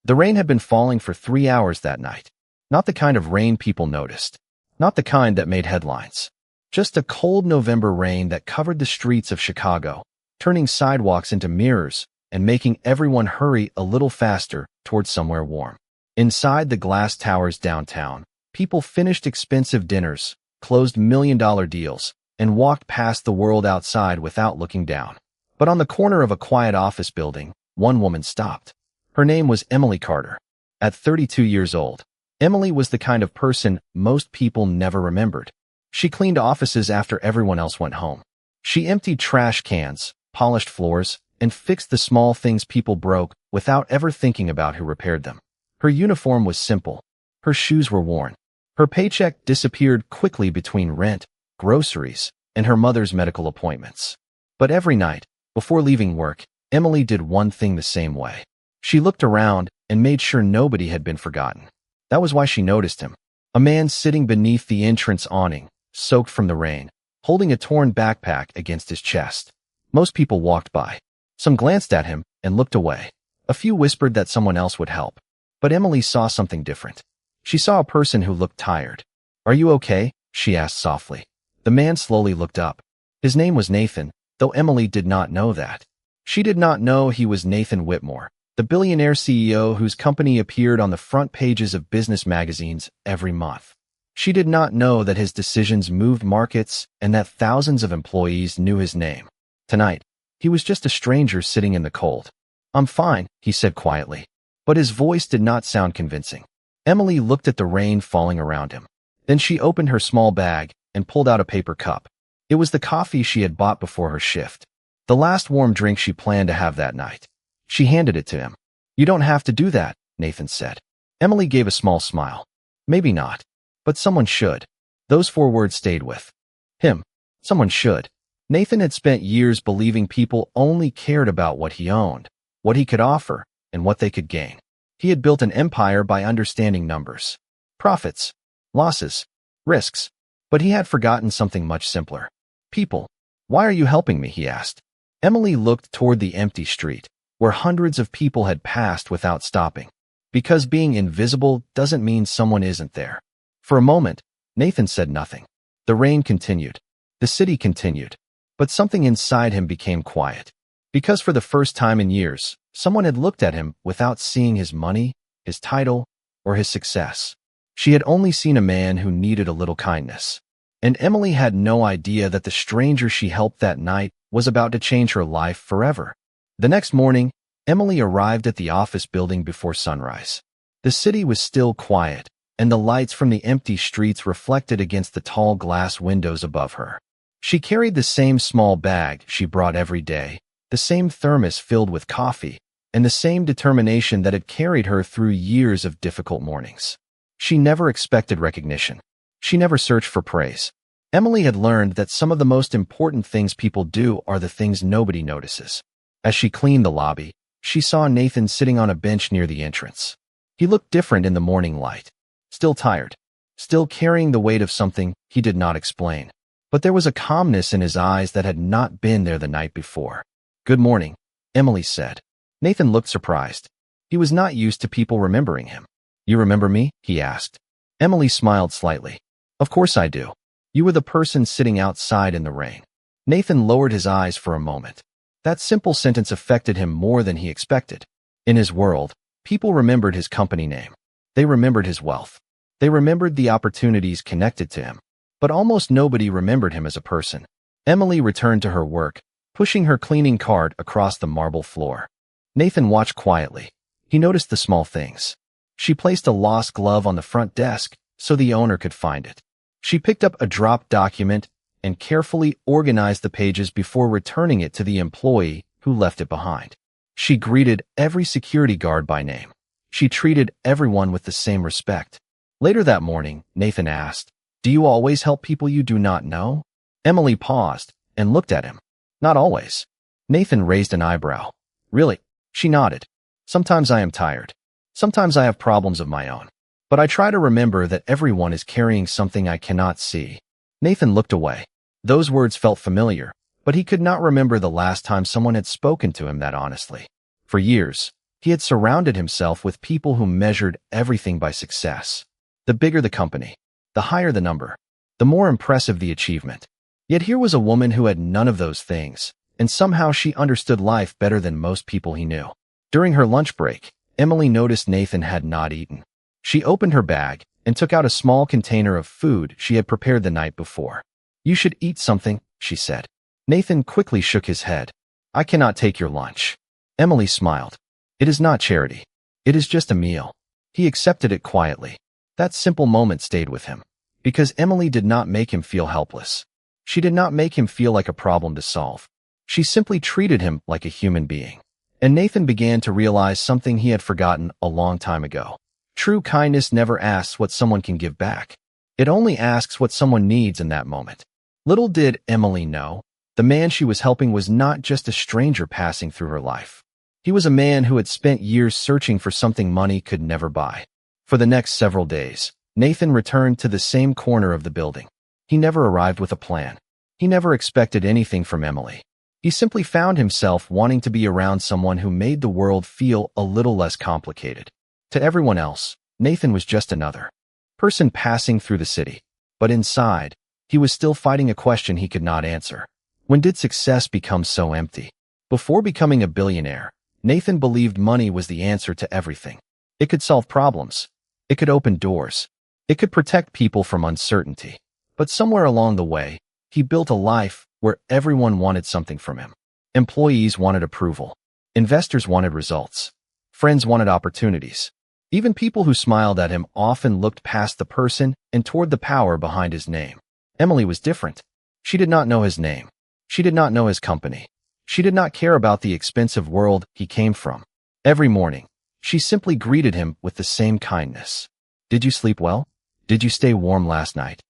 The rain had been falling for 3 hours that night. Not the kind of rain people noticed. Not the kind that made headlines. Just a cold November rain that covered the streets of Chicago, turning sidewalks into mirrors and making everyone hurry a little faster towards somewhere warm. Inside the glass towers downtown, people finished expensive dinners, closed million-dollar deals, and walked past the world outside without looking down. But on the corner of a quiet office building, one woman stopped. Her name was Emily Carter. At 32 years old, Emily was the kind of person most people never remembered. She cleaned offices after everyone else went home. She emptied trash cans, polished floors, and fixed the small things people broke without ever thinking about who repaired them. Her uniform was simple. Her shoes were worn. Her paycheck disappeared quickly between rent, groceries, and her mother's medical appointments. But every night, before leaving work, Emily did one thing the same way. She looked around and made sure nobody had been forgotten. That was why she noticed him. A man sitting beneath the entrance awning, soaked from the rain, holding a torn backpack against his chest. Most people walked by. Some glanced at him and looked away. A few whispered that someone else would help. But Emily saw something different. She saw a person who looked tired. "Are you okay?" she asked softly. The man slowly looked up. His name was Nathan, though Emily did not know that. She did not know he was Nathan Whitmore, the billionaire CEO whose company appeared on the front pages of business magazines every month. She did not know that his decisions moved markets and that thousands of employees knew his name. Tonight, he was just a stranger sitting in the cold. "I'm fine," he said quietly. But his voice did not sound convincing. Emily looked at the rain falling around him. Then she opened her small bag and pulled out a paper cup. It was the coffee she had bought before her shift. The last warm drink she planned to have that night. She handed it to him. "You don't have to do that," Nathan said. Emily gave a small smile. Maybe not. But someone should. Those 4 words stayed with him. Someone should. Nathan had spent years believing people only cared about what he owned, what he could offer, and what they could gain. He had built an empire by understanding numbers, profits, losses, risks. But he had forgotten something much simpler. People. "Why are you helping me?" he asked. Emily looked toward the empty street, where hundreds of people had passed without stopping. Because being invisible doesn't mean someone isn't there. For a moment, Nathan said nothing. The rain continued. The city continued. But something inside him became quiet. Because for the first time in years, someone had looked at him without seeing his money, his title, or his success. She had only seen a man who needed a little kindness. And Emily had no idea that the stranger she helped that night was about to change her life forever. The next morning, Emily arrived at the office building before sunrise. The city was still quiet, and the lights from the empty streets reflected against the tall glass windows above her. She carried the same small bag she brought every day, the same thermos filled with coffee, and the same determination that had carried her through years of difficult mornings. She never expected recognition. She never searched for praise. Emily had learned that some of the most important things people do are the things nobody notices. As she cleaned the lobby, she saw Nathan sitting on a bench near the entrance. He looked different in the morning light. Still tired. Still carrying the weight of something he did not explain. But there was a calmness in his eyes that had not been there the night before. "Good morning," Emily said. Nathan looked surprised. He was not used to people remembering him. "You remember me?" he asked. Emily smiled slightly. "Of course I do. You were the person sitting outside in the rain." Nathan lowered his eyes for a moment. That simple sentence affected him more than he expected. In his world, people remembered his company name. They remembered his wealth. They remembered the opportunities connected to him. But almost nobody remembered him as a person. Emily returned to her work, pushing her cleaning cart across the marble floor. Nathan watched quietly. He noticed the small things. She placed a lost glove on the front desk so the owner could find it. She picked up a dropped document and carefully organized the pages before returning it to the employee who left it behind. She greeted every security guard by name. She treated everyone with the same respect. Later that morning, Nathan asked, "Do you always help people you do not know?" Emily paused and looked at him. "Not always." Nathan raised an eyebrow. "Really?" She nodded. "Sometimes I am tired. Sometimes I have problems of my own. But I try to remember that everyone is carrying something I cannot see." Nathan looked away. Those words felt familiar, but he could not remember the last time someone had spoken to him that honestly. For years, He had surrounded himself with people who measured everything by success. The bigger the company, the higher the number, the more impressive the achievement. Yet here was a woman who had none of those things, and somehow she understood life better than most people he knew. During her lunch break, Emily noticed Nathan had not eaten. She opened her bag and took out a small container of food she had prepared the night before. "You should eat something," she said. Nathan quickly shook his head. "I cannot take your lunch." Emily smiled. "It is not charity. It is just a meal." He accepted it quietly. That simple moment stayed with him. Because Emily did not make him feel helpless. She did not make him feel like a problem to solve. She simply treated him like a human being. And Nathan began to realize something he had forgotten a long time ago. True kindness never asks what someone can give back. It only asks what someone needs in that moment. Little did Emily know, the man she was helping was not just a stranger passing through her life. He was a man who had spent years searching for something money could never buy. For the next several days, Nathan returned to the same corner of the building. He never arrived with a plan. He never expected anything from Emily. He simply found himself wanting to be around someone who made the world feel a little less complicated. To everyone else, Nathan was just another person passing through the city. But inside, he was still fighting a question he could not answer. When did success become so empty? Before becoming a billionaire, Nathan believed money was the answer to everything. It could solve problems. It could open doors. It could protect people from uncertainty. But somewhere along the way, he built a life where everyone wanted something from him. Employees wanted approval. Investors wanted results. Friends wanted opportunities. Even people who smiled at him often looked past the person and toward the power behind his name. Emily was different. She did not know his name. She did not know his company. She did not care about the expensive world he came from. Every morning, she simply greeted him with the same kindness. "Did you sleep well? Did you stay warm last night?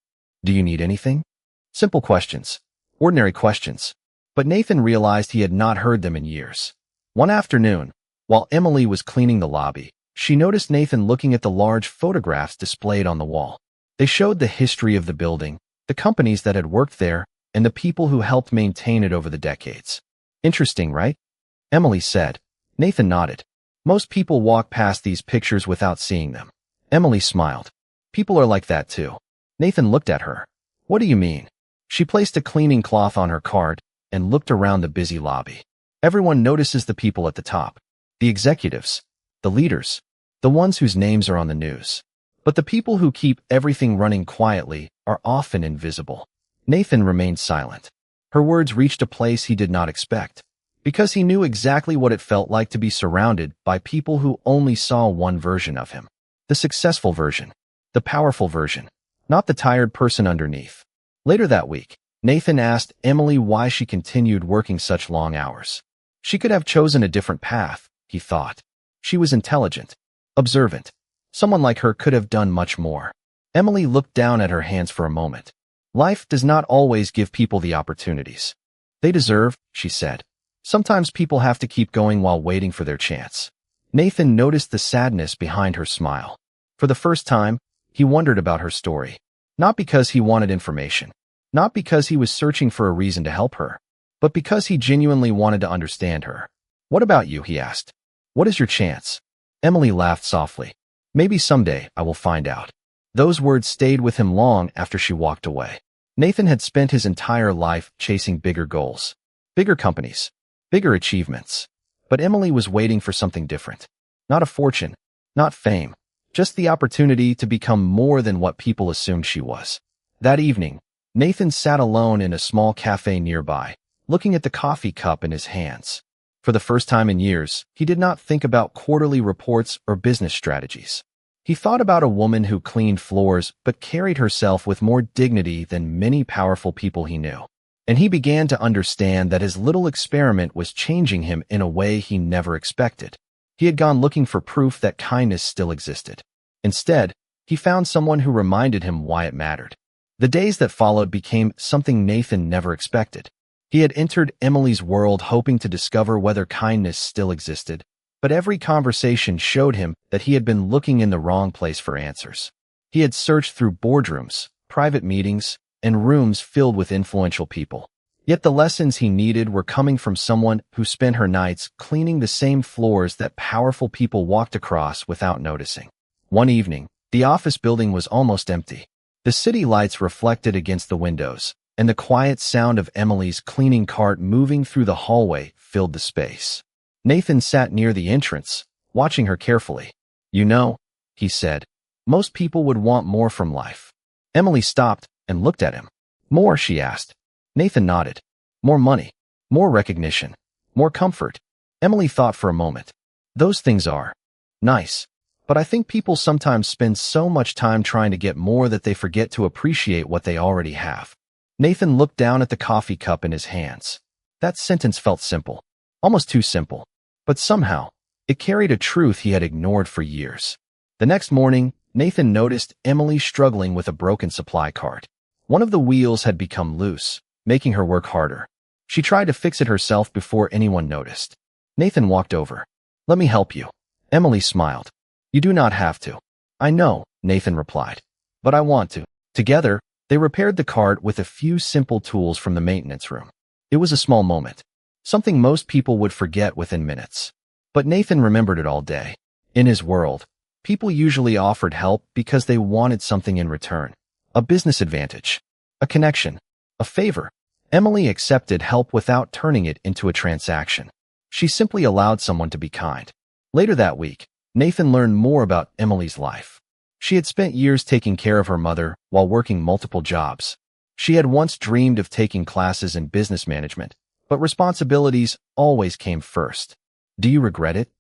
Do you need anything?" Simple questions. Ordinary questions. But Nathan realized he had not heard them in years. One afternoon, while Emily was cleaning the lobby, she noticed Nathan looking at the large photographs displayed on the wall. They showed the history of the building, the companies that had worked there, and the people who helped maintain it over the decades. "Interesting, right?" Emily said. Nathan nodded. "Most people walk past these pictures without seeing them." Emily smiled. "People are like that too." Nathan looked at her. "What do you mean?" She placed a cleaning cloth on her cart and looked around the busy lobby. Everyone notices the people at the top. The executives. The leaders. The ones whose names are on the news. But the people who keep everything running quietly are often invisible. Nathan remained silent. Her words reached a place he did not expect. Because he knew exactly what it felt like to be surrounded by people who only saw one version of him. The successful version. The powerful version. Not the tired person underneath. Later that week, Nathan asked Emily why she continued working such long hours. She could have chosen a different path, he thought. She was intelligent, observant. Someone like her could have done much more. Emily looked down at her hands for a moment. "Life does not always give people the opportunities they deserve," she said. "Sometimes people have to keep going while waiting for their chance." Nathan noticed the sadness behind her smile. For the first time, he wondered about her story. Not because he wanted information. Not because he was searching for a reason to help her. But because he genuinely wanted to understand her. "What about you?" he asked. "What is your chance?" Emily laughed softly. "Maybe someday I will find out." Those words stayed with him long after she walked away. Nathan had spent his entire life chasing bigger goals. Bigger companies. Bigger achievements. But Emily was waiting for something different. Not a fortune. Not fame. Just the opportunity to become more than what people assumed she was. That evening, Nathan sat alone in a small cafe nearby, looking at the coffee cup in his hands. For the first time in years, he did not think about quarterly reports or business strategies. He thought about a woman who cleaned floors but carried herself with more dignity than many powerful people he knew. And he began to understand that his little experiment was changing him in a way he never expected. He had gone looking for proof that kindness still existed. Instead, he found someone who reminded him why it mattered. The days that followed became something Nathan never expected. He had entered Emily's world hoping to discover whether kindness still existed, but every conversation showed him that he had been looking in the wrong place for answers. He had searched through boardrooms, private meetings, and rooms filled with influential people. Yet the lessons he needed were coming from someone who spent her nights cleaning the same floors that powerful people walked across without noticing. One evening, the office building was almost empty. The city lights reflected against the windows, and the quiet sound of Emily's cleaning cart moving through the hallway filled the space. Nathan sat near the entrance, watching her carefully. "You know," he said, "most people would want more from life." Emily stopped and looked at him. "More?" she asked. Nathan nodded. "More money, more recognition, more comfort." Emily thought for a moment. "Those things are nice, but I think people sometimes spend so much time trying to get more that they forget to appreciate what they already have." Nathan looked down at the coffee cup in his hands. That sentence felt simple, almost too simple, but somehow it carried a truth he had ignored for years. The next morning, Nathan noticed Emily struggling with a broken supply cart. One of the wheels had become loose, making her work harder. She tried to fix it herself before anyone noticed. Nathan walked over. "Let me help you." Emily smiled. "You do not have to." "I know," Nathan replied, "but I want to." Together, they repaired the cart with a few simple tools from the maintenance room. It was a small moment, something most people would forget within minutes. But Nathan remembered it all day. In his world, people usually offered help because they wanted something in return. A business advantage, a connection, a favor. Emily accepted help without turning it into a transaction. She simply allowed someone to be kind. Later that week, Nathan learned more about Emily's life. She had spent years taking care of her mother while working multiple jobs. She had once dreamed of taking classes in business management, but responsibilities always came first. "Do you regret it?"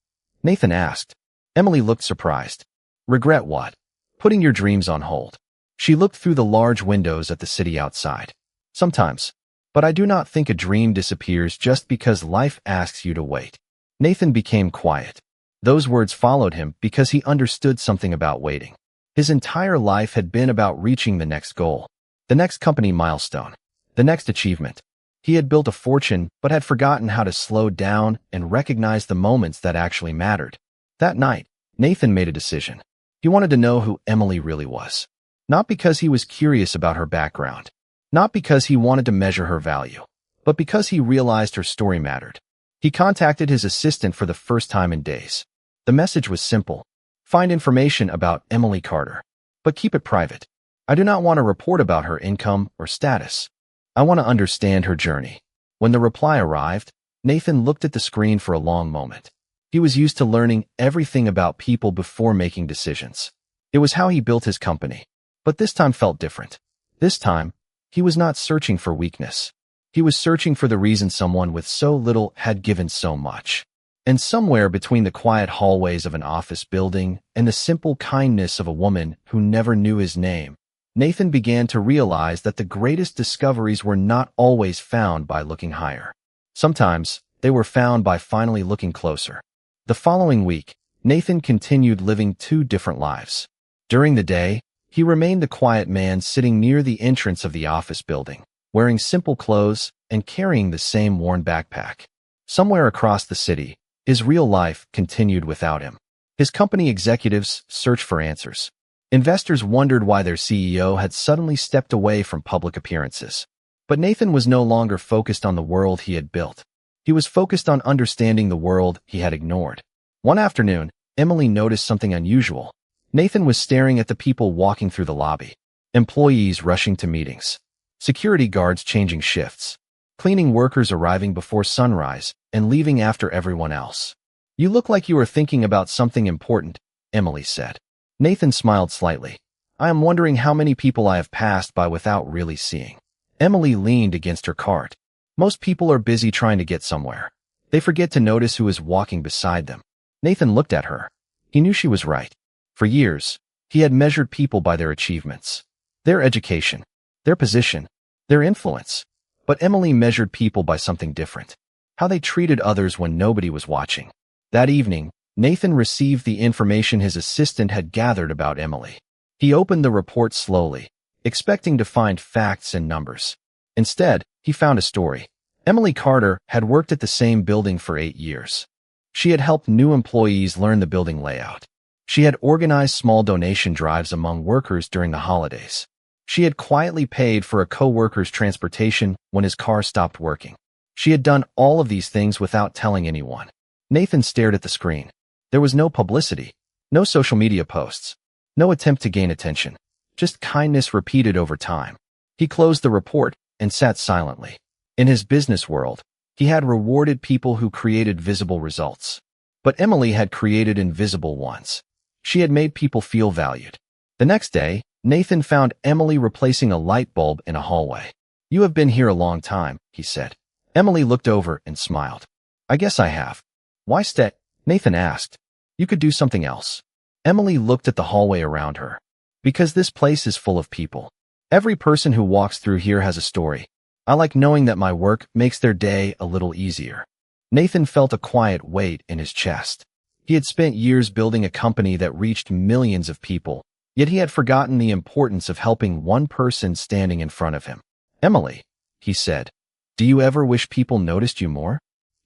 Nathan asked. Emily looked surprised. "Regret what?" "Putting your dreams on hold." She looked through the large windows at the city outside. "Sometimes. But I do not think a dream disappears just because life asks you to wait." Nathan became quiet. Those words followed him because he understood something about waiting. His entire life had been about reaching the next goal, the next company milestone, the next achievement. He had built a fortune but had forgotten how to slow down and recognize the moments that actually mattered. That night, Nathan made a decision. He wanted to know who Emily really was. Not because he was curious about her background, not because he wanted to measure her value, but because he realized her story mattered. He contacted his assistant for the first time in days. The message was simple. "Find information about Emily Carter, but keep it private. I do not want to report about her income or status. I want to understand her journey." When the reply arrived, Nathan looked at the screen for a long moment. He was used to learning everything about people before making decisions. It was how he built his company. But this time felt different. This time, he was not searching for weakness. He was searching for the reason someone with so little had given so much. And somewhere between the quiet hallways of an office building and the simple kindness of a woman who never knew his name, Nathan began to realize that the greatest discoveries were not always found by looking higher. Sometimes, they were found by finally looking closer. The following week, Nathan continued living two different lives. During the day, he remained the quiet man sitting near the entrance of the office building, wearing simple clothes and carrying the same worn backpack. Somewhere across the city, his real life continued without him. His company executives searched for answers. Investors wondered why their CEO had suddenly stepped away from public appearances. But Nathan was no longer focused on the world he had built. He was focused on understanding the world he had ignored. One afternoon, Emily noticed something unusual. Nathan was staring at the people walking through the lobby. Employees rushing to meetings. Security guards changing shifts. Cleaning workers arriving before sunrise and leaving after everyone else. "You look like you are thinking about something important," Emily said. Nathan smiled slightly. "I am wondering how many people I have passed by without really seeing." Emily leaned against her cart. "Most people are busy trying to get somewhere. They forget to notice who is walking beside them." Nathan looked at her. He knew she was right. For years, he had measured people by their achievements, their education, their position, their influence. But Emily measured people by something different. How they treated others when nobody was watching. That evening, Nathan received the information his assistant had gathered about Emily. He opened the report slowly, expecting to find facts and numbers. Instead, he found a story. Emily Carter had worked at the same building for 8 years. She had helped new employees learn the building layout. She had organized small donation drives among workers during the holidays. She had quietly paid for a co-worker's transportation when his car stopped working. She had done all of these things without telling anyone. Nathan stared at the screen. There was no publicity, no social media posts, no attempt to gain attention, just kindness repeated over time. He closed the report and sat silently. In his business world, he had rewarded people who created visible results. But Emily had created invisible ones. She had made people feel valued. The next day, Nathan found Emily replacing a light bulb in a hallway. "You have been here a long time," he said. Emily looked over and smiled. "I guess I have." "Why stay?" Nathan asked. "You could do something else." Emily looked at the hallway around her. "Because this place is full of people. Every person who walks through here has a story. I like knowing that my work makes their day a little easier." Nathan felt a quiet weight in his chest. He had spent years building a company that reached millions of people, yet he had forgotten the importance of helping one person standing in front of him. "Emily," he said, "do you ever wish people noticed you more?"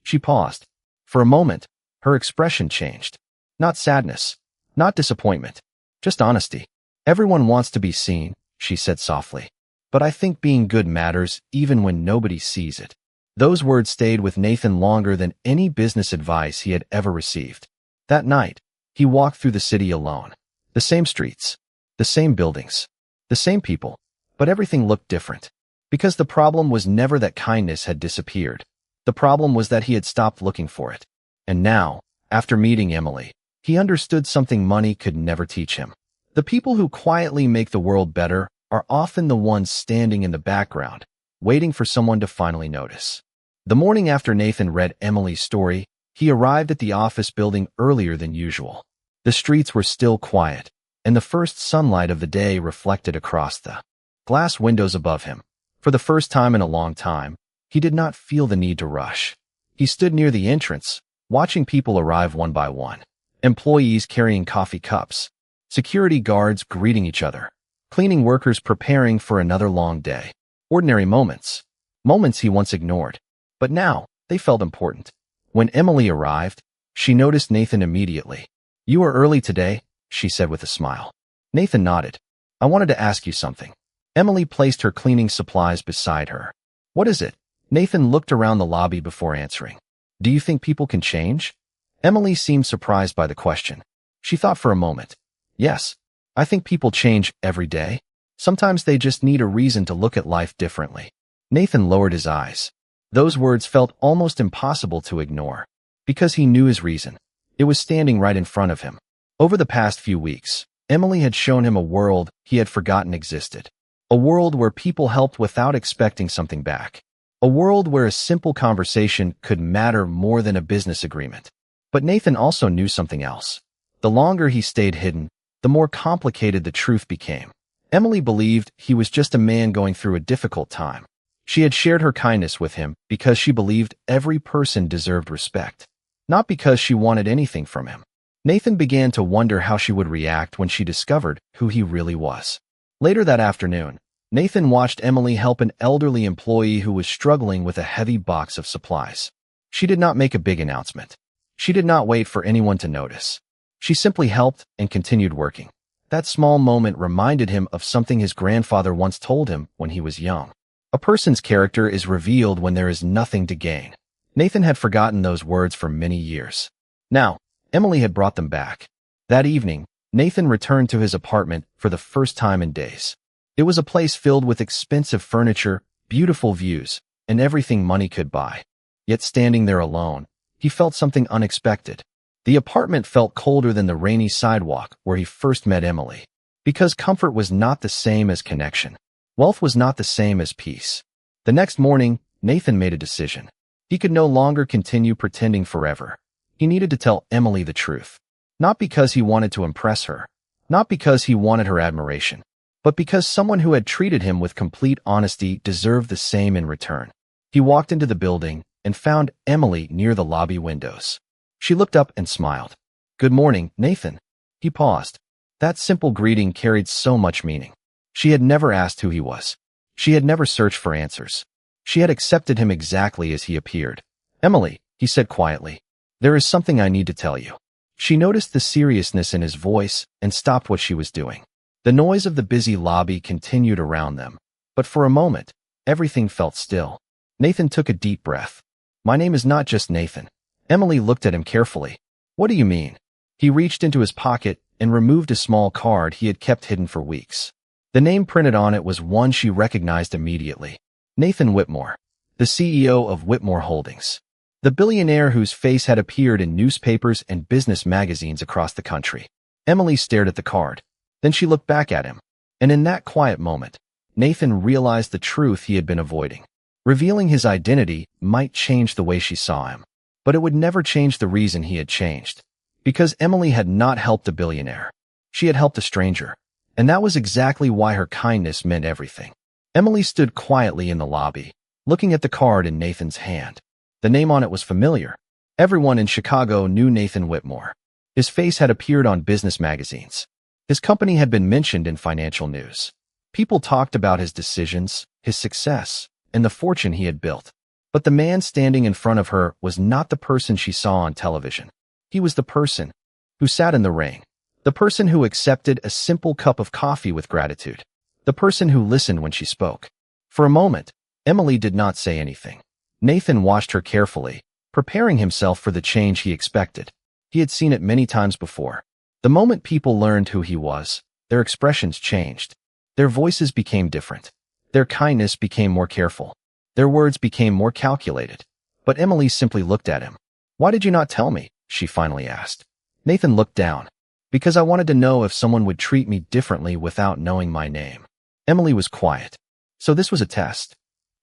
She paused. For a moment, her expression changed. Not sadness, not disappointment, just honesty. "Everyone wants to be seen," she said softly. "But I think being good matters even when nobody sees it." Those words stayed with Nathan longer than any business advice he had ever received. That night, he walked through the city alone. The same streets, the same buildings, the same people, but everything looked different. Because the problem was never that kindness had disappeared. The problem was that he had stopped looking for it. And now, after meeting Emily, he understood something money could never teach him. The people who quietly make the world better are often the ones standing in the background, waiting for someone to finally notice. The morning after Nathan read Emily's story, he arrived at the office building earlier than usual. The streets were still quiet, and the first sunlight of the day reflected across the glass windows above him. For the first time in a long time, he did not feel the need to rush. He stood near the entrance, watching people arrive one by one. Employees carrying coffee cups, security guards greeting each other, cleaning workers preparing for another long day. Ordinary moments. Moments he once ignored. But now, they felt important. When Emily arrived, she noticed Nathan immediately. "You are early today," she said with a smile. Nathan nodded. "I wanted to ask you something." Emily placed her cleaning supplies beside her. "What is it?" Nathan looked around the lobby before answering. "Do you think people can change?" Emily seemed surprised by the question. She thought for a moment. "Yes, I think people change every day. Sometimes they just need a reason to look at life differently." Nathan lowered his eyes. Those words felt almost impossible to ignore. Because he knew his reason. It was standing right in front of him. Over the past few weeks, Emily had shown him a world he had forgotten existed. A world where people helped without expecting something back. A world where a simple conversation could matter more than a business agreement. But Nathan also knew something else. The longer he stayed hidden, the more complicated the truth became. Emily believed he was just a man going through a difficult time. She had shared her kindness with him because she believed every person deserved respect, not because she wanted anything from him. Nathan began to wonder how she would react when she discovered who he really was. Later that afternoon, Nathan watched Emily help an elderly employee who was struggling with a heavy box of supplies. She did not make a big announcement. She did not wait for anyone to notice. She simply helped and continued working. That small moment reminded him of something his grandfather once told him when he was young. A person's character is revealed when there is nothing to gain. Nathan had forgotten those words for many years. Now, Emily had brought them back. That evening, Nathan returned to his apartment for the first time in days. It was a place filled with expensive furniture, beautiful views, and everything money could buy. Yet standing there alone, he felt something unexpected. The apartment felt colder than the rainy sidewalk where he first met Emily. Because comfort was not the same as connection. Wealth was not the same as peace. The next morning, Nathan made a decision. He could no longer continue pretending forever. He needed to tell Emily the truth. Not because he wanted to impress her, not because he wanted her admiration, but because someone who had treated him with complete honesty deserved the same in return. He walked into the building and found Emily near the lobby windows. She looked up and smiled. "Good morning, Nathan." He paused. That simple greeting carried so much meaning. She had never asked who he was. She had never searched for answers. She had accepted him exactly as he appeared. "Emily," he said quietly, "there is something I need to tell you." She noticed the seriousness in his voice and stopped what she was doing. The noise of the busy lobby continued around them, but for a moment, everything felt still. Nathan took a deep breath. My name is not just Nathan. Emily looked at him carefully. What do you mean? He reached into his pocket and removed a small card he had kept hidden for weeks. The name printed on it was one she recognized immediately. Nathan Whitmore, the CEO of Whitmore Holdings. The billionaire whose face had appeared in newspapers and business magazines across the country. Emily stared at the card. Then she looked back at him. And in that quiet moment, Nathan realized the truth he had been avoiding. Revealing his identity might change the way she saw him, but it would never change the reason he had changed. Because Emily had not helped a billionaire. She had helped a stranger. And that was exactly why her kindness meant everything. Emily stood quietly in the lobby, looking at the card in Nathan's hand. The name on it was familiar. Everyone in Chicago knew Nathan Whitmore. His face had appeared on business magazines. His company had been mentioned in financial news. People talked about his decisions, his success, and the fortune he had built. But the man standing in front of her was not the person she saw on television. He was the person who sat in the rain, the person who accepted a simple cup of coffee with gratitude, the person who listened when she spoke. For a moment, Emily did not say anything. Nathan watched her carefully, preparing himself for the change he expected. He had seen it many times before. The moment people learned who he was, their expressions changed. Their voices became different. Their kindness became more careful. Their words became more calculated. But Emily simply looked at him. Why did you not tell me? She finally asked. Nathan looked down. Because I wanted to know if someone would treat me differently without knowing my name. Emily was quiet. So this was a test.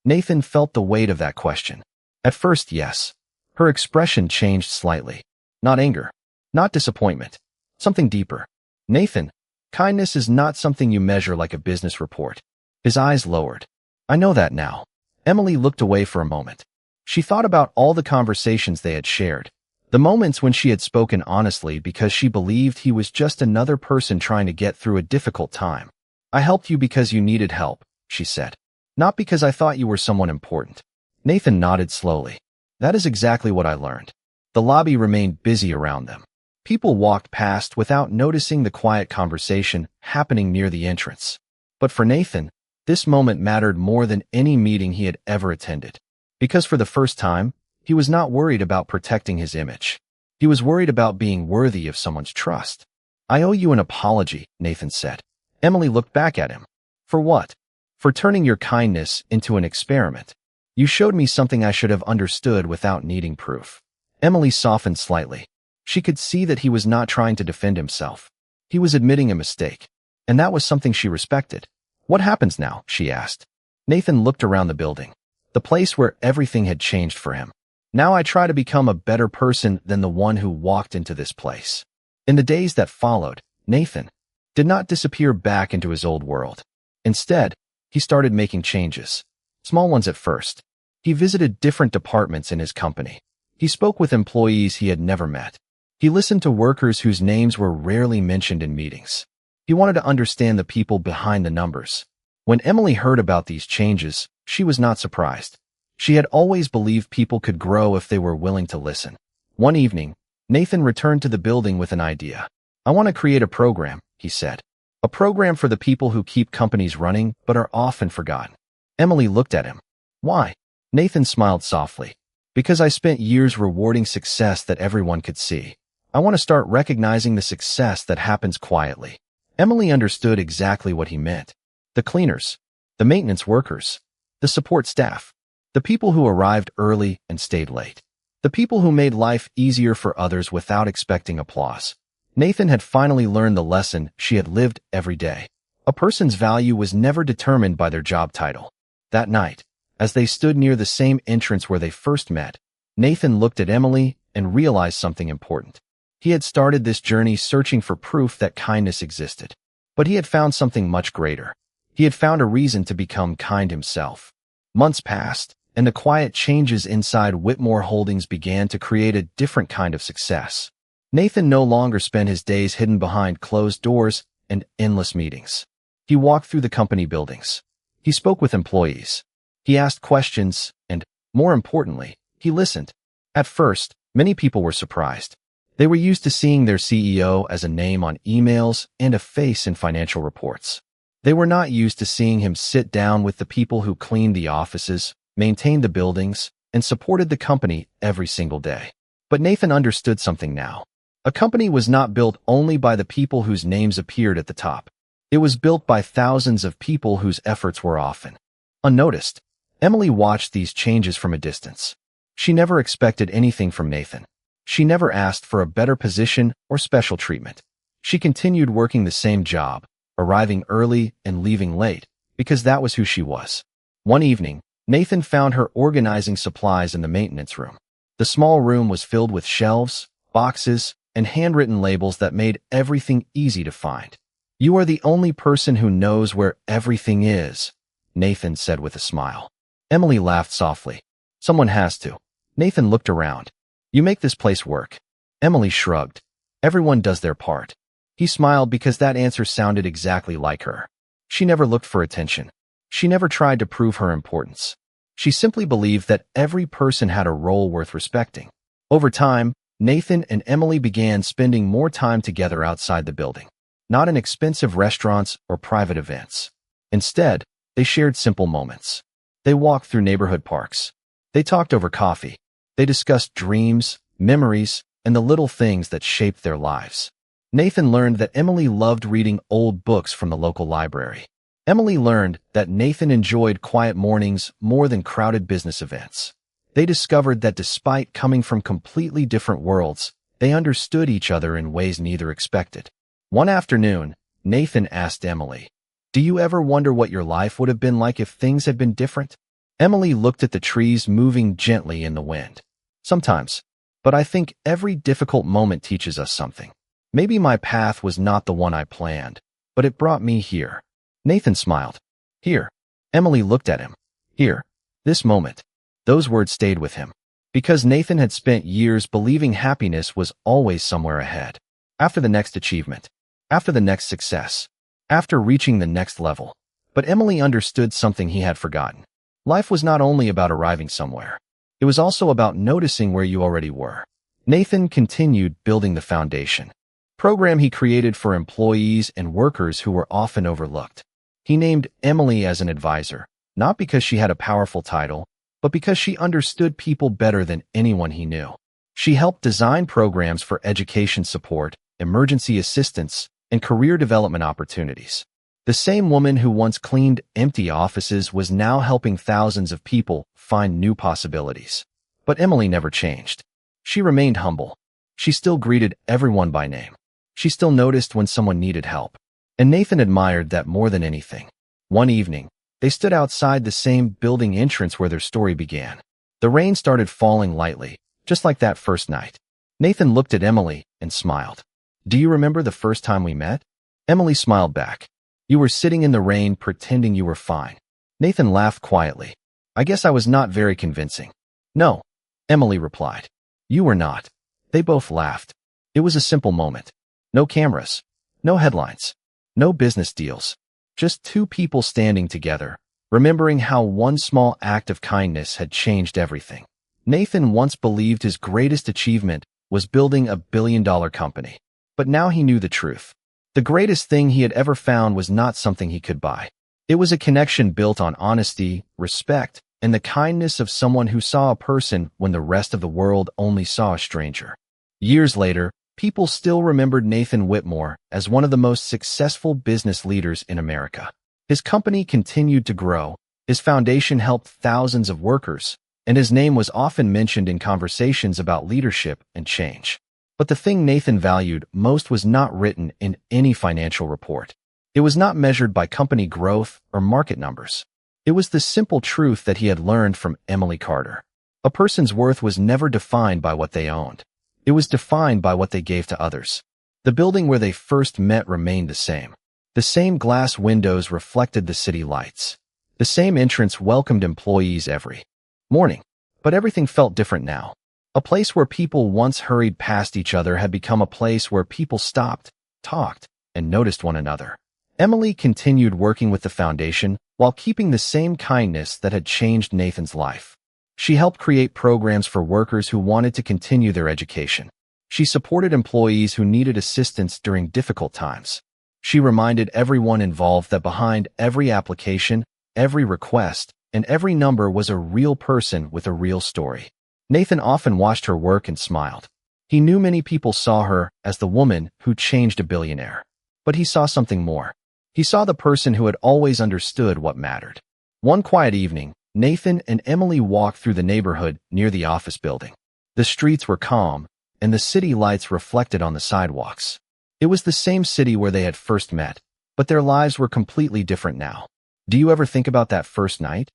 Nathan felt the weight of that question. At first, yes. Her expression changed slightly. Not anger. Not disappointment. Something deeper. Nathan, kindness is not something you measure like a business report. His eyes lowered. I know that now. Emily looked away for a moment. She thought about all the conversations they had shared. The moments when she had spoken honestly because she believed he was just another person trying to get through a difficult time. I helped you because you needed help, she said. Not because I thought you were someone important. Nathan nodded slowly. That is exactly what I learned. The lobby remained busy around them. People walked past without noticing the quiet conversation happening near the entrance. But for Nathan, this moment mattered more than any meeting he had ever attended. Because for the first time, he was not worried about protecting his image. He was worried about being worthy of someone's trust. I owe you an apology, Nathan said. Emily looked back at him. For what? For turning your kindness into an experiment. You showed me something I should have understood without needing proof. Emily softened slightly. She could see that he was not trying to defend himself. He was admitting a mistake. And that was something she respected. What happens now? She asked. Nathan looked around the building. The place where everything had changed for him. Now I try to become a better person than the one who walked into this place. In the days that followed, Nathan did not disappear back into his old world. Instead, he started making changes. Small ones at first. He visited different departments in his company. He spoke with employees he had never met. He listened to workers whose names were rarely mentioned in meetings. He wanted to understand the people behind the numbers. When Emily heard about these changes, she was not surprised. She had always believed people could grow if they were willing to listen. One evening, Nathan returned to the building with an idea. I want to create a program, he said. A program for the people who keep companies running but are often forgotten. Emily looked at him. Why? Nathan smiled softly. Because I spent years rewarding success that everyone could see. I want to start recognizing the success that happens quietly. Emily understood exactly what he meant. The cleaners, the maintenance workers, the support staff, the people who arrived early and stayed late, the people who made life easier for others without expecting applause. Nathan had finally learned the lesson she had lived every day. A person's value was never determined by their job title. That night, as they stood near the same entrance where they first met, Nathan looked at Emily and realized something important. He had started this journey searching for proof that kindness existed. But he had found something much greater. He had found a reason to become kind himself. Months passed, and the quiet changes inside Whitmore Holdings began to create a different kind of success. Nathan no longer spent his days hidden behind closed doors and endless meetings. He walked through the company buildings. He spoke with employees. He asked questions, and, more importantly, he listened. At first, many people were surprised. They were used to seeing their CEO as a name on emails and a face in financial reports. They were not used to seeing him sit down with the people who cleaned the offices, maintained the buildings, and supported the company every single day. But Nathan understood something now. A company was not built only by the people whose names appeared at the top. It was built by thousands of people whose efforts were often unnoticed. Emily watched these changes from a distance. She never expected anything from Nathan. She never asked for a better position or special treatment. She continued working the same job, arriving early and leaving late, because that was who she was. One evening, Nathan found her organizing supplies in the maintenance room. The small room was filled with shelves, boxes, and handwritten labels that made everything easy to find. "You are the only person who knows where everything is," Nathan said with a smile. Emily laughed softly. "Someone has to." Nathan looked around. "You make this place work." Emily shrugged. "Everyone does their part." He smiled because that answer sounded exactly like her. She never looked for attention. She never tried to prove her importance. She simply believed that every person had a role worth respecting. Over time, Nathan and Emily began spending more time together outside the building, not in expensive restaurants or private events. Instead, they shared simple moments. They walked through neighborhood parks. They talked over coffee. They discussed dreams, memories, and the little things that shaped their lives. Nathan learned that Emily loved reading old books from the local library. Emily learned that Nathan enjoyed quiet mornings more than crowded business events. They discovered that despite coming from completely different worlds, they understood each other in ways neither expected. One afternoon, Nathan asked Emily, "Do you ever wonder what your life would have been like if things had been different?" Emily looked at the trees moving gently in the wind. "Sometimes, but I think every difficult moment teaches us something. Maybe my path was not the one I planned, but it brought me here." Nathan smiled. "Here." Emily looked at him. "Here. This moment." Those words stayed with him, because Nathan had spent years believing happiness was always somewhere ahead. After the next achievement. After the next success. After reaching the next level. But Emily understood something he had forgotten. Life was not only about arriving somewhere. It was also about noticing where you already were. Nathan continued building the foundation. Program he created for employees and workers who were often overlooked. He named Emily as an advisor, not because she had a powerful title, but because she understood people better than anyone he knew. She helped design programs for education support, emergency assistance, and career development opportunities. The same woman who once cleaned empty offices was now helping thousands of people find new possibilities. But Emily never changed. She remained humble. She still greeted everyone by name. She still noticed when someone needed help. And Nathan admired that more than anything. One evening, they stood outside the same building entrance where their story began. The rain started falling lightly, just like that first night. Nathan looked at Emily and smiled. "Do you remember the first time we met?" Emily smiled back. "You were sitting in the rain pretending you were fine." Nathan laughed quietly. "I guess I was not very convincing." "No," Emily replied. "You were not." They both laughed. It was a simple moment. No cameras. No headlines. No business deals. Just two people standing together, remembering how one small act of kindness had changed everything. Nathan once believed his greatest achievement was building a billion-dollar company. But now he knew the truth. The greatest thing he had ever found was not something he could buy. It was a connection built on honesty, respect, and the kindness of someone who saw a person when the rest of the world only saw a stranger. Years later, people still remembered Nathan Whitmore as one of the most successful business leaders in America. His company continued to grow, his foundation helped thousands of workers, and his name was often mentioned in conversations about leadership and change. But the thing Nathan valued most was not written in any financial report. It was not measured by company growth or market numbers. It was the simple truth that he had learned from Emily Carter. A person's worth was never defined by what they owned. It was defined by what they gave to others. The building where they first met remained the same. The same glass windows reflected the city lights. The same entrance welcomed employees every morning. But everything felt different now. A place where people once hurried past each other had become a place where people stopped, talked, and noticed one another. Emily continued working with the foundation while keeping the same kindness that had changed Nathan's life. She helped create programs for workers who wanted to continue their education. She supported employees who needed assistance during difficult times. She reminded everyone involved that behind every application, every request, and every number was a real person with a real story. Nathan often watched her work and smiled. He knew many people saw her as the woman who changed a billionaire. But he saw something more. He saw the person who had always understood what mattered. One quiet evening, Nathan and Emily walked through the neighborhood near the office building. The streets were calm, and the city lights reflected on the sidewalks. It was the same city where they had first met, but their lives were completely different now. "Do you ever think about that first night?"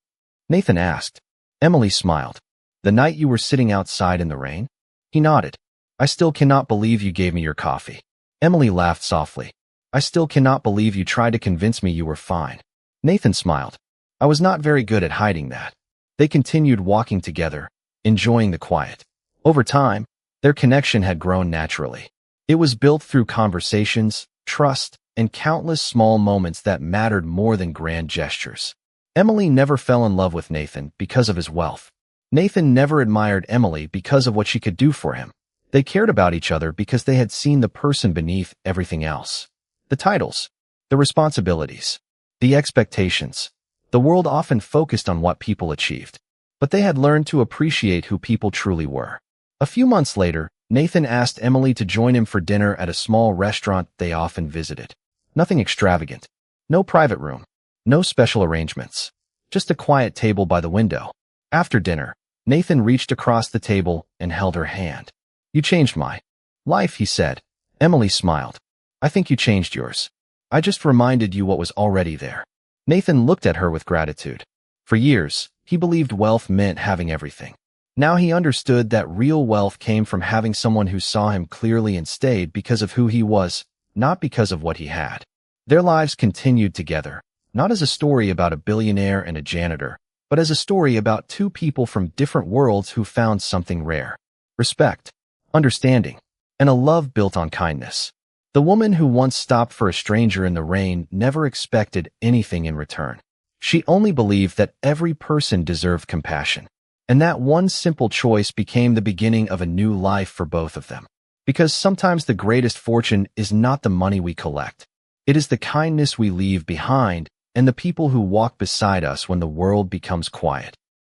Nathan asked. Emily smiled. "The night you were sitting outside in the rain?" He nodded. "I still cannot believe you gave me your coffee." Emily laughed softly. "I still cannot believe you tried to convince me you were fine." Nathan smiled. "I was not very good at hiding that." They continued walking together, enjoying the quiet. Over time, their connection had grown naturally. It was built through conversations, trust, and countless small moments that mattered more than grand gestures. Emily never fell in love with Nathan because of his wealth. Nathan never admired Emily because of what she could do for him. They cared about each other because they had seen the person beneath everything else. The titles, the responsibilities, the expectations. The world often focused on what people achieved, but they had learned to appreciate who people truly were. A few months later, Nathan asked Emily to join him for dinner at a small restaurant they often visited. Nothing extravagant. No private room. No special arrangements. Just a quiet table by the window. After dinner, Nathan reached across the table and held her hand. "You changed my life," he said. Emily smiled. "I think you changed yours. I just reminded you what was already there." Nathan looked at her with gratitude. For years, he believed wealth meant having everything. Now he understood that real wealth came from having someone who saw him clearly and stayed because of who he was, not because of what he had. Their lives continued together, not as a story about a billionaire and a janitor, but as a story about two people from different worlds who found something rare: respect, understanding, and a love built on kindness. The woman who once stopped for a stranger in the rain never expected anything in return. She only believed that every person deserved compassion. And that one simple choice became the beginning of a new life for both of them. Because sometimes the greatest fortune is not the money we collect. It is the kindness we leave behind and the people who walk beside us when the world becomes quiet.